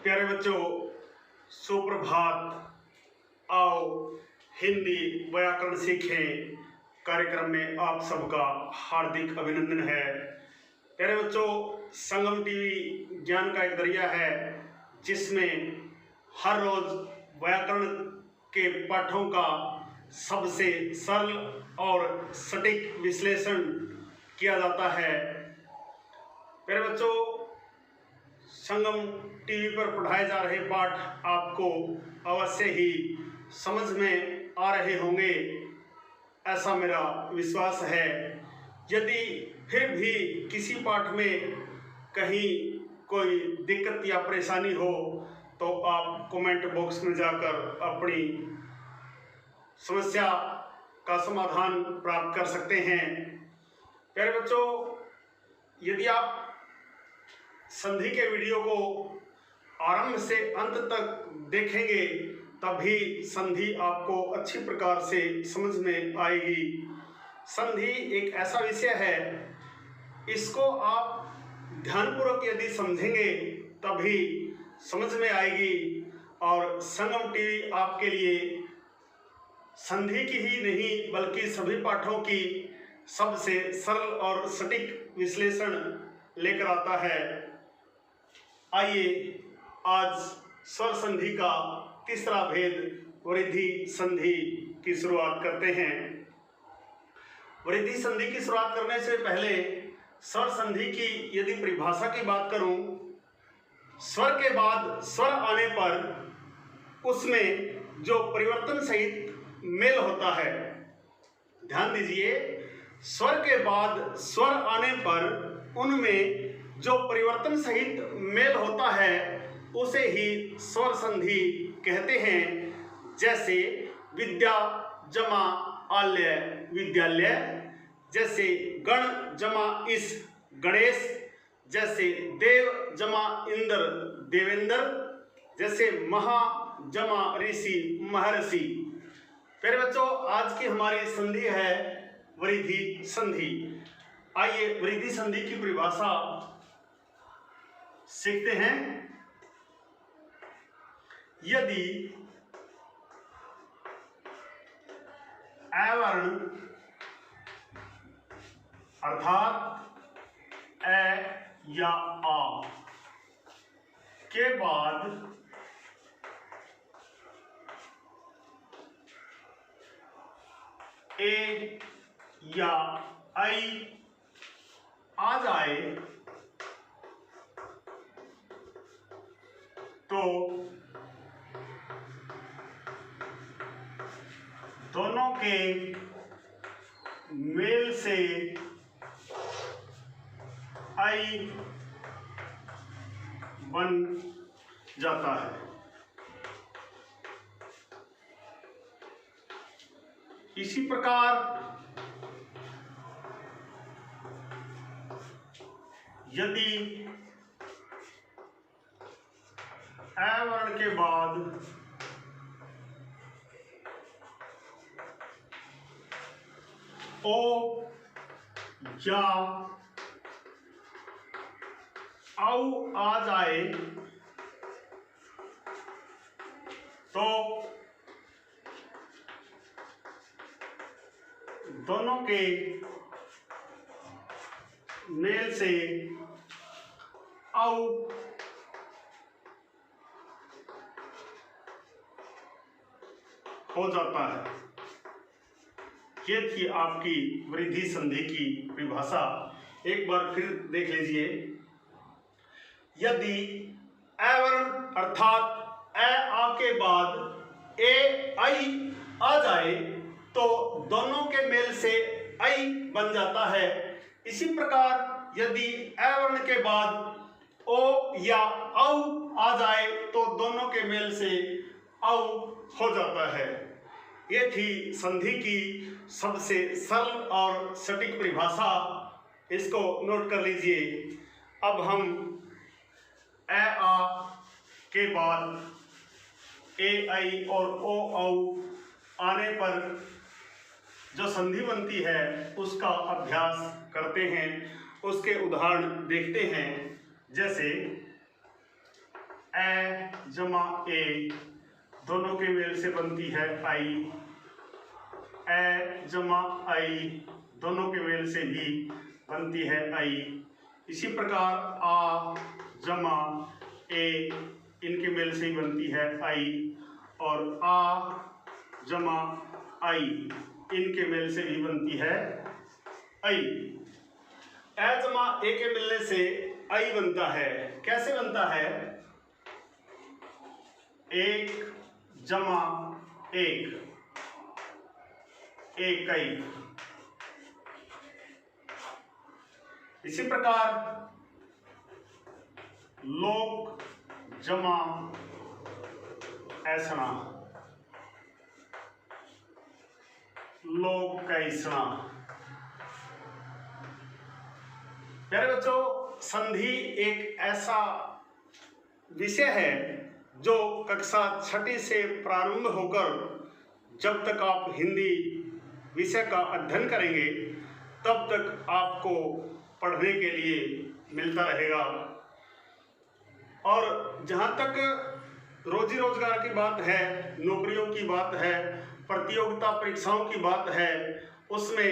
प्यारे बच्चों, सुप्रभात। आओ हिंदी व्याकरण सीखें कार्यक्रम में आप सबका हार्दिक अभिनंदन है। प्यारे बच्चों, संगम टीवी ज्ञान का एक दरिया है जिसमें हर रोज व्याकरण के पाठों का सबसे सरल और सटीक विश्लेषण किया जाता है। प्यारे बच्चों, संगम टीवी पर पढ़ाए जा रहे पाठ आपको अवश्य ही समझ में आ रहे होंगे, ऐसा मेरा विश्वास है। यदि फिर भी किसी पाठ में कहीं कोई दिक्कत या परेशानी हो तो आप कमेंट बॉक्स में जाकर अपनी समस्या का समाधान प्राप्त कर सकते हैं। प्यारे बच्चों, यदि आप संधि के वीडियो को आरंभ से अंत तक देखेंगे तभी संधि आपको अच्छी प्रकार से समझ में आएगी। संधि एक ऐसा विषय है, इसको आप ध्यानपूर्वक यदि समझेंगे तभी समझ में आएगी। और संगम टीवी आपके लिए संधि की ही नहीं बल्कि सभी पाठों की सबसे सरल और सटीक विश्लेषण लेकर आता है। आइए आज स्वर संधि का तीसरा भेद वृद्धि संधि की शुरुआत करते हैं। वृद्धि संधि की शुरुआत करने से पहले स्वर संधि की यदि परिभाषा की बात करूं, स्वर के बाद स्वर आने पर उसमें जो परिवर्तन सहित मेल होता है, ध्यान दीजिए, स्वर के बाद स्वर आने पर उनमें जो परिवर्तन सहित मेल होता है उसे ही स्वर संधि कहते हैं। जैसे विद्या जमा आल्य विद्यालय, जैसे गण जमा इस गणेश, जैसे देव जमा इंद्र देवेंद्र, जैसे महा जमा ऋषि महर्षि। फिर बच्चों, आज की हमारी संधि है वृद्धि संधि। आइए वृद्धि संधि की परिभाषा सीखते हैं। यदि अ वर्ण अर्थात अ या आ के बाद ए या आई आ जाए तो दोनों के मेल से आई बन जाता है। इसी प्रकार यदि अ वर्ण के बाद ओ या औ आ जाए तो दोनों के मेल से औ हो जाता है। ये थी आपकी वृद्धि संधि की परिभाषा। एक बार फिर देख लीजिए। यदि अ वर्ण अर्थात अ आ के बाद ए आई आ जाए तो दोनों के मेल से आई बन जाता है। इसी प्रकार यदि अ वर्ण के बाद ओ या औ आ जाए तो दोनों के मेल से औ हो जाता है। ये थी संधि की सबसे सरल और सटीक परिभाषा, इसको नोट कर लीजिए। अब हम अ आ के बाद ए आई और ओ औ आने पर जो संधि बनती है उसका अभ्यास करते हैं, उसके उदाहरण देखते हैं। जैसे अ जमा ए दोनों के मेल से बनती है आई। ए जमा आई दोनों के मेल से भी बनती है आई। इसी प्रकार आ जमा ए इनके मेल से ही बनती है आई, और आ जमा आई इनके मेल से भी बनती है आई। ए जमा ए के मिलने से आई बनता है। कैसे बनता है? एक जमा एक, एक कई। इसी प्रकार लोक जमा ऐसना, लोक कैसना। प्यारे बच्चों, संधि एक ऐसा विषय है जो कक्षा 6ठी से प्रारंभ होकर जब तक आप हिंदी विषय का अध्ययन करेंगे तब तक आपको पढ़ने के लिए मिलता रहेगा। और जहाँ तक रोजी रोजगार की बात है, नौकरियों की बात है, प्रतियोगिता परीक्षाओं की बात है, उसमें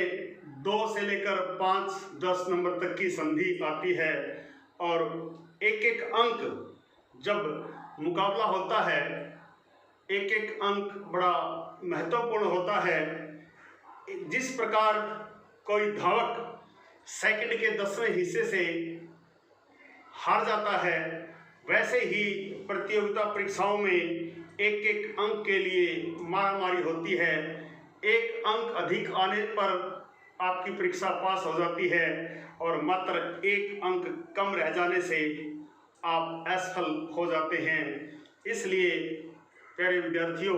2 से लेकर 5-10 नंबर तक की संधि आती है। और एक एक अंक जब मुकाबला होता है, एक एक अंक बड़ा महत्वपूर्ण होता है। जिस प्रकार कोई धावक सेकंड के 10वें हिस्से से हार जाता है, वैसे ही प्रतियोगिता परीक्षाओं में एक एक अंक के लिए मारामारी होती है। एक अंक अधिक आने पर आपकी परीक्षा पास हो जाती है, और मात्र एक अंक कम रह जाने से आप असफल हो जाते हैं। इसलिए प्यारे विद्यार्थियों,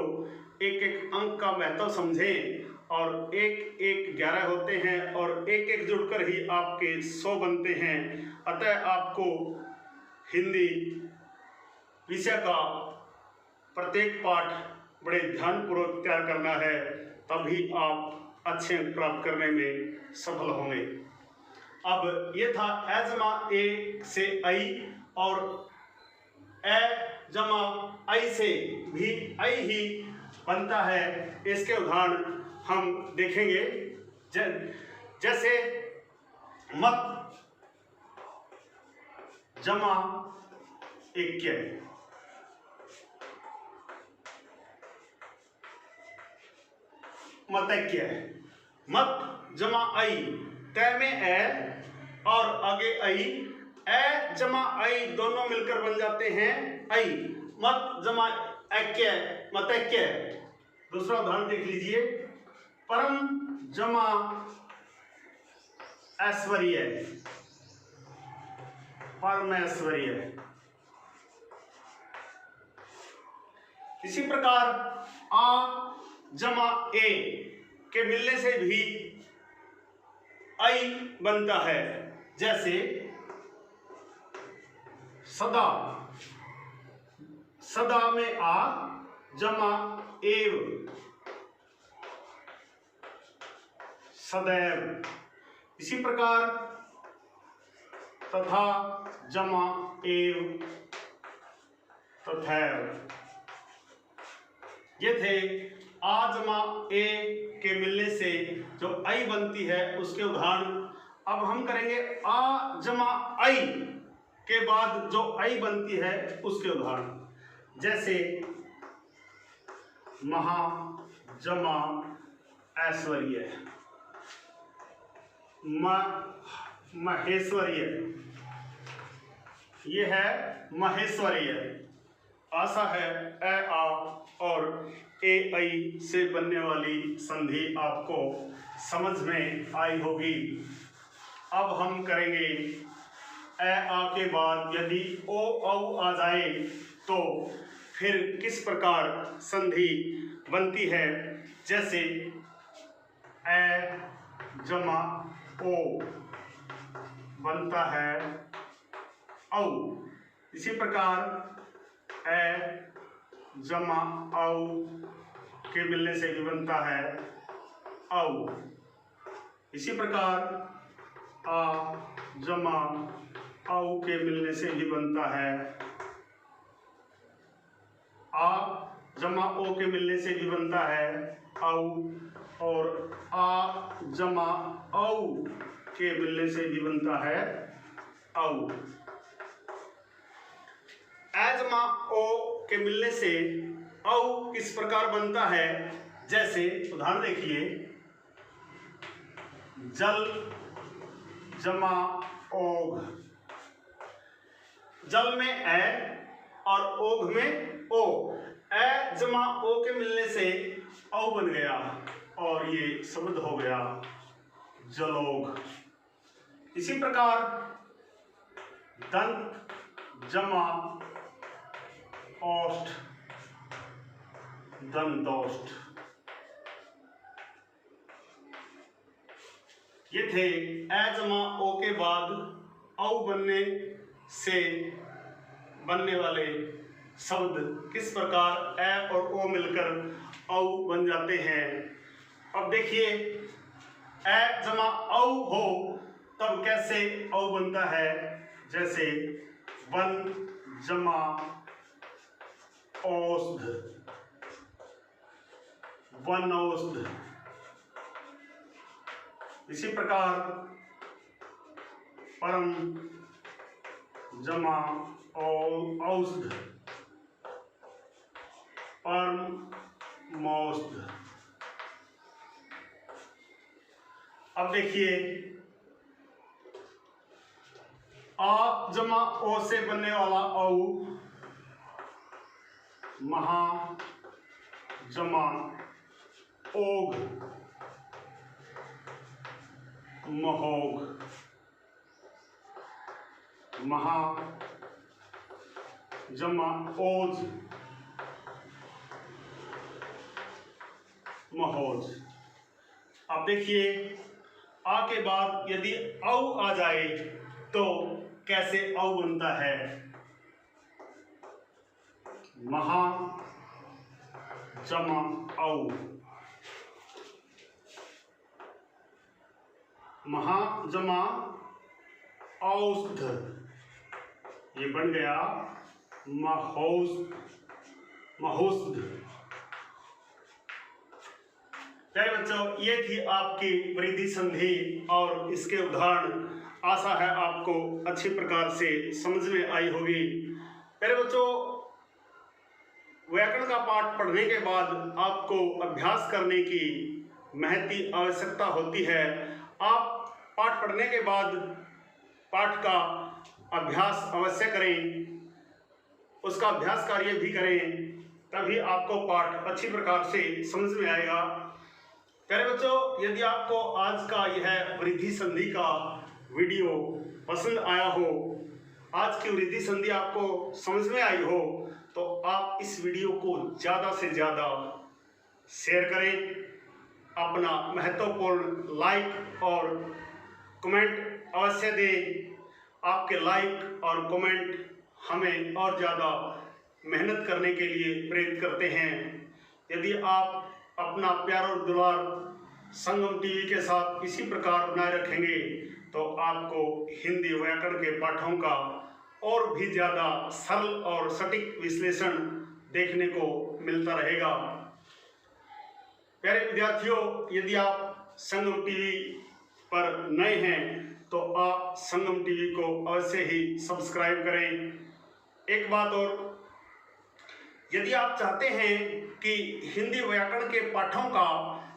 एक एक अंक का महत्व समझें। और एक एक 11 होते हैं, और एक एक जुड़कर ही आपके 100 बनते हैं। अतः आपको हिंदी विषय का प्रत्येक पाठ बड़े ध्यानपूर्वक तैयार करना है, तभी आप अच्छे अंक प्राप्त करने में सफल होंगे। अब ये था ए जमा ए से आई, और ए जमा आई से भी आई ही बनता है। इसके उदाहरण हम देखेंगे। जैसे मत जमा इक्के, मतैक्य। मत जमा आई, तय में ए और आगे आई, ए जमा आई दोनों मिलकर बन जाते हैं आई। मत जमा ऐक्य, मतैक्य। दूसरा उदाहरण देख लीजिए। परम जमा ऐश्वर्य, परमैश्वर्य। इसी प्रकार आ जमा ए के मिलने से भी आई बनता है। जैसे सदा, सदा में आ जमा एव, सदैव। इसी प्रकार तथा जमा एव, तथैव। ये थे आ जमा ए के मिलने से जो आई बनती है उसके उदाहरण। अब हम करेंगे आ जमा आई के बाद जो आई बनती है उसके उदाहरण। जैसे महा जमा ऐश्वर्य, महेश्वर्य। ये है महेश्वर्य। आशा है ए आ और ए आई से बनने वाली संधि आपको समझ में आई होगी। अब हम करेंगे ए आ के बाद यदि ओ औ आ जाए तो फिर किस प्रकार संधि बनती है। जैसे ए जमा ओ बनता है औ। इसी प्रकार ए जमा औ के मिलने से भी बनता है औ। इसी प्रकार आ जमा औ के मिलने से भी बनता है आ जमा ओ के मिलने से भी बनता है औ, और आ जमा औ के मिलने से भी बनता है औ। ए जमा ओ के मिलने से औ किस प्रकार बनता है, जैसे उदाहरण देखिए, जल जमा ओघ। जल में ए और ओघ में ओ। ए जमा ओ के मिलने से औ बन गया और ये शब्द हो गया जलोघ। इसी प्रकार दंत जमा ओष्ठ, दंतोष्ठ। ये थे ए जमा ओ के बाद औ बनने से बनने वाले शब्द, किस प्रकार ए और ओ मिलकर औ बन जाते हैं। अब देखिए, ए जमा औ हो तब कैसे औ बनता है, जैसे वन जमा औषध, वनौषध। इसी प्रकार परम जमा औषध, परमौषध। अब देखिए, आ जमा ओ से बनने वाला औ महा जमा ओघ, महोघ। महा जमा ओज, महोज। अब देखिए, आ के बाद यदि औ आ जाए तो कैसे औ बनता है। महा जमा औ, महा जमा औषध, ये बन गया महोषध। प्यारे बच्चों, ये थी आपकी वृद्धि संधि और इसके उदाहरण। आशा है आपको अच्छी प्रकार से समझ में आई होगी। प्यारे बच्चों, व्याकरण का पाठ पढ़ने के बाद आपको अभ्यास करने की महती आवश्यकता होती है। आप पाठ पढ़ने के बाद पाठ का अभ्यास अवश्य करें, उसका अभ्यास कार्य भी करें, तभी आपको पाठ अच्छी प्रकार से समझ में आएगा। प्यारे बच्चों, यदि आपको आज का यह वृद्धि संधि का वीडियो पसंद आया हो, आज की वृद्धि संधि आपको समझ में आई हो, तो आप इस वीडियो को ज़्यादा से ज़्यादा शेयर करें, अपना महत्वपूर्ण लाइक और कमेंट अवश्य दें। आपके लाइक और कमेंट हमें और ज़्यादा मेहनत करने के लिए प्रेरित करते हैं। यदि आप अपना प्यार और दुलार संगम टीवी के साथ इसी प्रकार बनाए रखेंगे तो आपको हिंदी व्याकरण के पाठों का और भी ज़्यादा सरल और सटीक विश्लेषण देखने को मिलता रहेगा। प्यारे विद्यार्थियों, यदि आप संगम टीवी पर नए हैं तो आप संगम टीवी को अवश्य ही सब्सक्राइब करें। एक बात और, यदि आप चाहते हैं कि हिंदी व्याकरण के पाठों का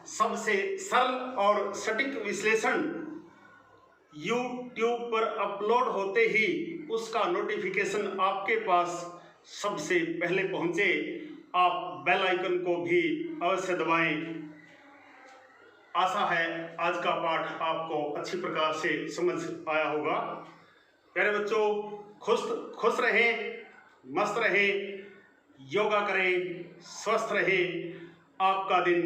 सबसे सरल और सटीक विश्लेषण YouTube पर अपलोड होते ही उसका नोटिफिकेशन आपके पास सबसे पहले पहुंचे, आप बेल आइकन को भी अवश्य दबाएं। आशा है आज का पाठ आपको अच्छी प्रकार से समझ आया होगा। प्यारे बच्चों, खुश रहें, मस्त रहें, योगा करें, स्वस्थ रहें, आपका दिन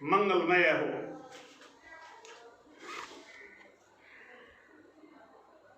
मंगलमय हो।